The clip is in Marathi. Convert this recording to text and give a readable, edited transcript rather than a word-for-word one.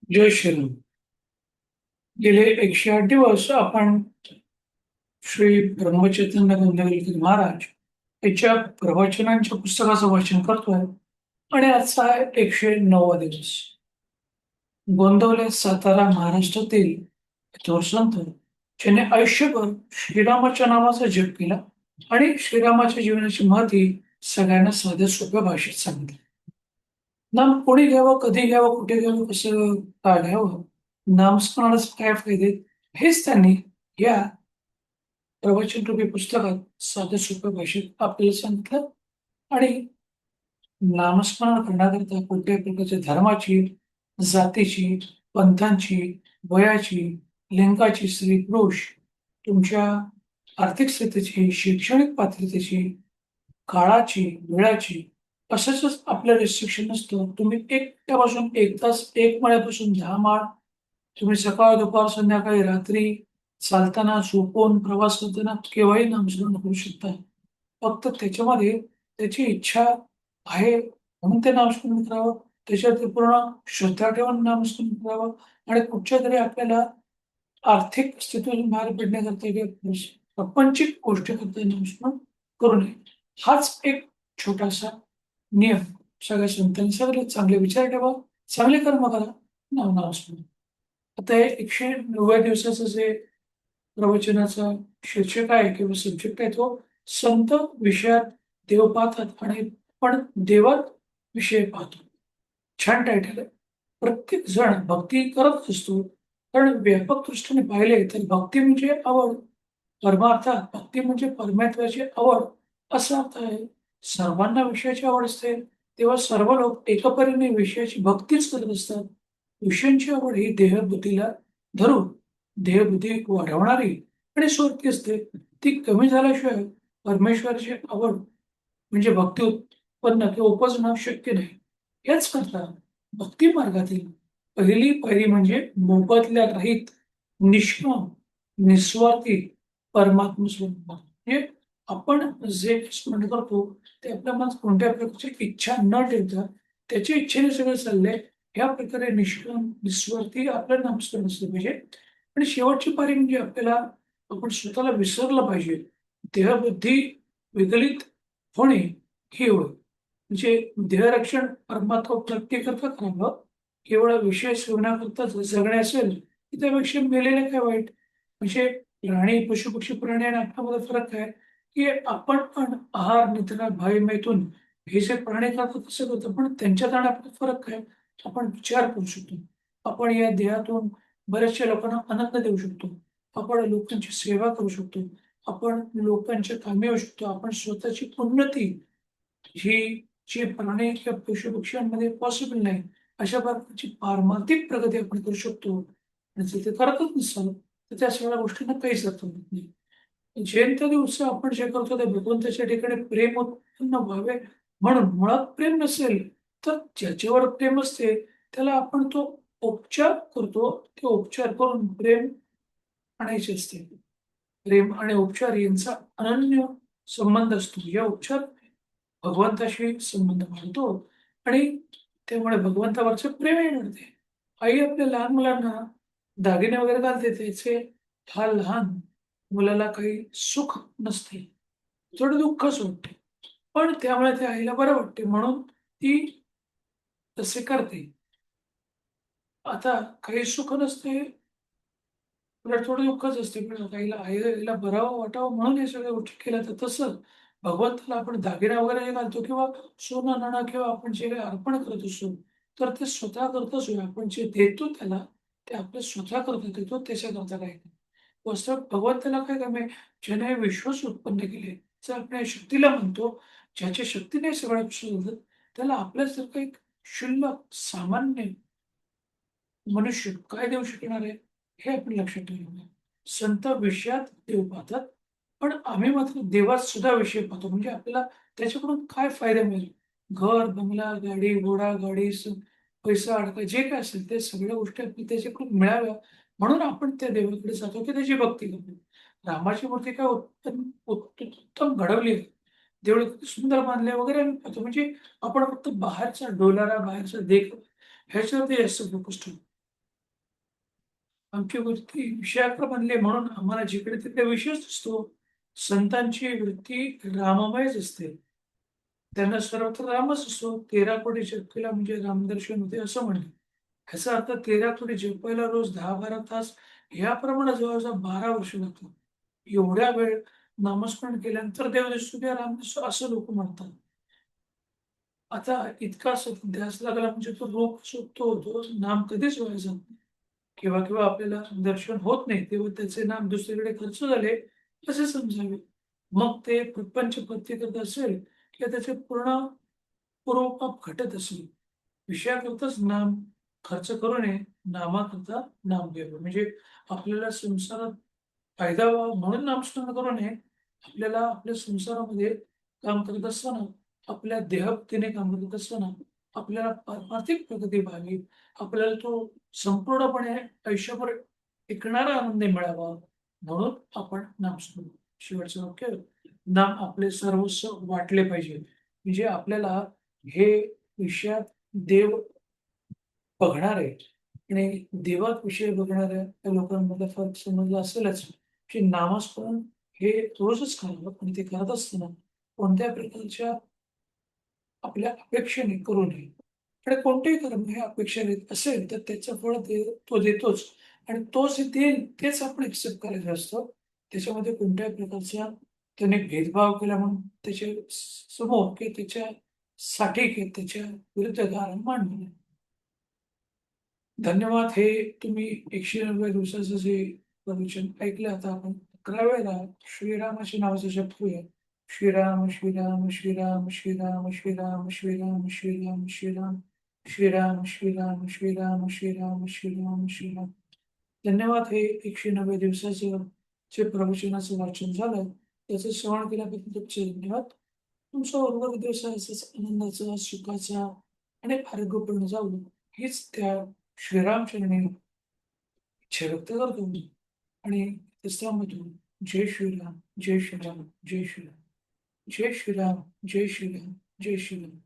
जय श्रीराम. गेले 108 दिवस आपण श्री ब्रह्मचैतन्य गोंदवलेकर महाराज याच्या प्रवचनांच्या पुस्तकाचं वाचन करतोय आणि आजचा आहे 109वा दिवस. गोंदवले सातारा महाराष्ट्रातील थोर संत ज्याने आयुष्यभर श्रीरामाच्या नावाचा जप केला आणि श्रीरामाच्या जीवनाची माहिती सगळ्यांना साध्या सोप्या भाषेत सांगितली. नाम कोणी घ्यावं, कधी घ्यावं, कुठे घ्यावं, कसं का घ्यावं, नामस्मरणाचे काय फायदे, हेच त्यांनी या प्रवचनरूपी पुस्तकात साध्या सोप्या भाषेत आपल्याला सांगितलं. आणि नामस्मरण करण्याकरता कोणत्याही प्रकारच्या धर्माची, जातीची, पंथांची, वयाची, लिंगाची, स्त्री पुरुष, तुमच्या आर्थिक स्थितीची, शैक्षणिक पात्रतेची, काळाची, वेळाची कशाचंच आपलं रिस्ट्रिक्शन नसतं. तुम्ही एकट्यापासून 1 तास, 1 माळ्यापासून 10 माळ, तुम्ही सकाळ, दुपार, संध्याकाळी, रात्री, चालताना, झोपून, प्रवास करताना केव्हाही नामस्मरण करू शकता. फक्त त्याच्यामध्ये त्याची इच्छा आहे म्हणून ते नामस्मरण करावं. त्याच्यावरती पूर्ण श्रद्धा ठेवून नामस्मरण करावं आणि कुठच्यातरी आपल्याला आर्थिक स्थितीतून बाहेर पडण्याकरता किंवा प्रापंचिक गोष्टीकरता नामस्मरण करू नये. हाच एक छोटासा नियम सगळ्या संतांनी सांगितले. चांगले विचार ठेवा, चांगले कर्म करा, नामस्मरण. आता हे 109व्या दिवसाचं जे प्रवचनाचा शीर्षक आहे किंवा सब्जेक्ट आहे तो संत विषयात देव पाहतात आणि आपण देवात विषय पाहतो. छान टायटल आहे. प्रत्येक जण भक्ती करत असतो, कारण व्यापक दृष्टीने पाहिले तर भक्ती म्हणजे आवड, परमार्थात भक्ती म्हणजे परमात्म्याची आवड असा अर्थ आहे. सर्वांना विषयाची आवड असते, तेव्हा सर्व लोक एकापरीने विषयाची भक्तीच करत असतात. विषयांची आवड ही देहबुद्धीला धरून देहबुद्धी वाढवणारी आणि सोडती असते. ती कमी झाल्याशिवाय परमेश्वराची आवड म्हणजे भक्ती उत्पन्न किंवा उपजणं शक्य नाही. याच करता भक्ती मार्गातील पहिली पायरी म्हणजे मोबदल्या रहित, निष्काम, निस्वार्थी परमात्मा स्वरूप. म्हणजे आपण जे स्मरण करतो ते आपल्या मनात कोणत्या प्रकारची इच्छा न ठेवता त्याच्या इच्छेने सगळं चाललंय, ह्या प्रकारे निष्काम, निस्वार्थी आपलं नामस्मरण असलं पाहिजे. आणि शेवटची पायरी म्हणजे आपल्याला आपण स्वतःला विसरलं पाहिजे. देहबुद्धी विगलित होणे ही होय. म्हणजे देहरक्षण परमात्मा प्रत्येकरता करावं. केवळ विषय सेवनाकरता जगणे असेल, तर त्यापेक्षा मेलेलं काय वाईट? म्हणजे प्राणी, पशुपक्षी, प्राणी आणि आपल्यामध्ये फरक काय? की आपण पण आहार, निद्रा, भय, मैथुन हे जे प्राणी करतात तसं करतो. पण त्यांच्यात आणि आपल्यात फरक काय? आपण विचार करू शकतो. आपण या देहातून बऱ्याचशा लोकांना आनंद देऊ शकतो. आपण लोकांची सेवा करू शकतो. आपण लोकांच्या कामी येऊ शकतो. आपण स्वतःची उन्नती ही जी प्राणी किंवा पशुपक्ष्यांमध्ये पॉसिबल नाही, अशा प्रकारची पारमार्थिक प्रगती आपण करू शकतो. आणि जर ते करतच नसाल, तर त्या सगळ्या गोष्टींना काहीच अर्थ होत नाही. जयंती उत्सव आपण जे करतो ते भगवंताच्या ठिकाणी प्रेम उत्पन्न व्हावे म्हणून. मुळात प्रेम नसेल, तर ज्याच्यावर प्रेम असते त्याला आपण तो उपचार करतो. ते उपचार करून प्रेम आणायचे असते. प्रेम आणि उपचार यांचा अनन्य संबंध असतो. या उपचार भगवंताशी संबंध वाढतो आणि त्यामुळे भगवंतावरचं प्रेमही वाढते. आई आपल्या लहान मुलांना दागिने वगैरे घालते, त्याचे फार लहान मुलाला काही सुख नसते, थोडं दुःखच वाटते. पण त्यामुळे त्या आईला बरं वाटते म्हणून ती तसे करते. आता काही सुख नसते, उलट थोडं दुःखच असते. पण आईला बरं वाटावं म्हणून हे सगळ्या गोष्टी केल्या तर तसं भगवंताला आपण दागिना वगैरे जे घालतो किंवा सोनं नाणं किंवा आपण जे काही अर्पण करत असतो, तर ते स्वतः करत असू. आपण जे देतो त्याला, ते आपलं स्वतः करता देतो, त्याच्याकरता काही नाही. वास्तवात भगवंताला काय कमी आहे? ज्याने विश्वच उत्पन्न केले. जर आपण या शक्तीला म्हणतो, ज्याच्या शक्तीने सगळ्या गोष्टी घडतात, त्याला आपल्यासारखं एक क्षुल्लक, सामान्य मनुष्य काय देऊ शकणार आहे? हे आपण लक्षात ठेवलं पाहिजे. संत विषयात देव पाहतात, पण आम्ही मात्र देवात सुद्धा विषय पाहतो. म्हणजे आपल्याला त्याच्याकडून काय फायदा मिळेल? घर, बंगला, गाडी, घोडा, गाडी, पैसा, अडका जे काय असेल ते सगळ्या गोष्टी आपल्याला त्याच्याकडून मिळाव्या म्हणून आपण त्या देवाकडे जातो की त्याची भक्ती करतो. रामाची मूर्ती काय उत्तम घडवली आहे. देऊळ किती सुंदर बांधले वगैरे आम्ही पाहतो. म्हणजे आपण फक्त बाहेरचा डोलारा, बाहेरचा देख ह्याच्यावरती जास्त फोकस ठेवतो. आमची वृत्ती विषयाकडे बनली म्हणून आम्हाला जिकडे तिकडे विषयच असतो. संतांची वृत्ती राममयच असते. त्यांना सर्वत्र रामच असतो. 13 कोटी जपकेला म्हणजे रामदर्शन होते असं म्हणले. ह्याचा अर्थ 13 कोटी जपायला रोज 10-12 तास याप्रमाणे जवळजवळ 12 वर्ष लागतात. एवढ्या वेळ नामस्मरण केल्यानंतर देव दिसतो किंवा राम दिसतो असं लोक म्हणतात. आता इतका ध्यास लागला म्हणजे तो रोग सुटतो, तो नाम कधीच वाया जात नाही. किंवा किंवा आपल्याला दर्शन होत नाही, तेव्हा त्याचे नाम दुसरीकडे खर्च झाले, असे समजावे. मग ते प्रपंच करत असेल किंवा त्याचे पूर्वपाप घटत असेल, विषयाकरताच नाम खर्च करू नये, नामाकरता नाम घ्यावं. म्हणजे आपल्याला संसारात फायदा व्हावा म्हणून नामस्मरण करू नये. आपल्याला आपल्या संसारामध्ये काम करत असताना, आपल्या देहबुद्धीने काम करत असताना, आपल्याला पारमार्थिक प्रगती व्हावी, आपल्याला तो संपूर्णपणे आयुष्यभर टिकणारा आनंद मिळावा, म्हणून आपण नामस्मरण. शेवटचं वाक्य, नाम आपले सर्वस्व वाटले पाहिजे. म्हणजे आपल्याला हे विषयात देव बघणार आहे आणि देवात विषय बघणाऱ्या त्या लोकांमध्ये फरक समजला असेलच, की नामस्मरण हे रोजच करावं आणि ते करत असताना कोणत्या प्रकारच्या आपल्या अपेक्षेने करू नये. आणि कोणतेही कर्म हे अपेक्षारहित असेल, तर त्याचं फळ तो देतोच आणि तो जे देईल तेच आपण एक्सेप्ट करायचं असतं. त्याच्यामध्ये कोणत्याही प्रकारचा त्याने भेदभाव केला म्हणून त्याच्या समोर किंवा त्याच्यासाठी किंवा त्याच्या विरुद्ध कारण मांडू नये. धन्यवाद. हे तुम्ही 190 दिवसाचं जे प्रवचन ऐकलं, आता आपण 11व्या वेळेला श्रीरामाच्या नावाचा जप करूया. श्रीराम, श्रीराम, श्रीराम, श्रीराम, श्रीराम, श्रीराम, श्रीराम, श्रीराम, श्रीराम, श्रीराम, श्रीराम, श्रीराम, श्रीराम, श्रीराम. धन्यवाद. हे 190 दिवसाचं जे प्रवचनाचं वाचन झालं, त्याचं श्रवण केल्याबद्दल तुमचे धन्यवाद. तुमचा उर्वरित दिवस असंच आनंदाचा, सुखाचा आणि आरोग्यपूर्ण जाऊ, हीच त्या श्रीरामचरणी इच्छा व्यक्त करतो मी. आणि त्याच्यामधून जय श्रीराम, जय श्रीराम, जय श्रीराम, जय श्रीराम, जय श्रीराम, जय श्रीराम.